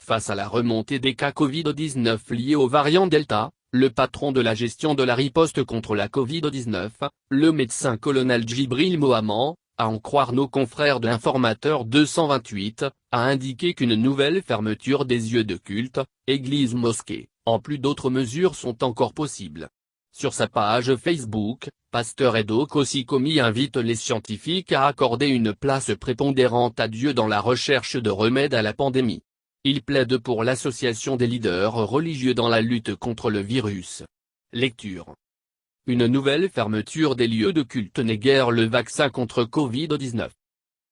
Face à la remontée des cas Covid-19 liés au variant Delta, le patron de la gestion de la riposte contre la Covid-19, le médecin colonel Djibril Mohamed, à en croire nos confrères de l'Informateur 228, a indiqué qu'une nouvelle fermeture des lieux de culte, églises, mosquées, en plus d'autres mesures sont encore possibles. Sur sa page Facebook, Pasteur Edo Kosikomi invite les scientifiques à accorder une place prépondérante à Dieu dans la recherche de remèdes à la pandémie. Il plaide pour l'association des leaders religieux dans la lutte contre le virus. Lecture. Une nouvelle fermeture des lieux de culte n'est guère le vaccin contre Covid-19.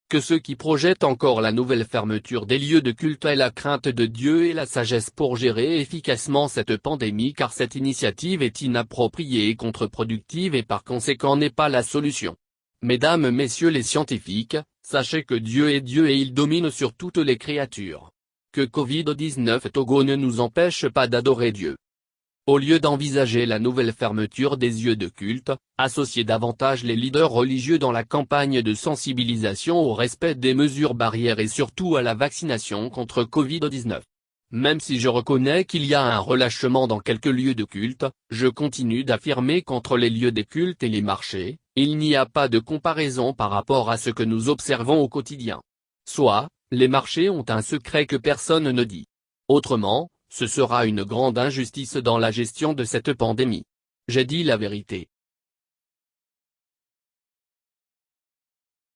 Que ceux qui projettent encore la nouvelle fermeture des lieux de culte aient la crainte de Dieu et la sagesse pour gérer efficacement cette pandémie, car cette initiative est inappropriée et contre-productive et par conséquent n'est pas la solution. Mesdames, messieurs les scientifiques, sachez que Dieu est Dieu et il domine sur toutes les créatures. Que Covid-19 Togo ne nous empêche pas d'adorer Dieu. Au lieu d'envisager la nouvelle fermeture des lieux de culte, associez davantage les leaders religieux dans la campagne de sensibilisation au respect des mesures barrières et surtout à la vaccination contre Covid-19. Même si je reconnais qu'il y a un relâchement dans quelques lieux de culte, je continue d'affirmer qu'entre les lieux des cultes et les marchés, il n'y a pas de comparaison par rapport à ce que nous observons au quotidien. Soit, les marchés ont un secret que personne ne dit. Autrement, ce sera une grande injustice dans la gestion de cette pandémie. J'ai dit la vérité.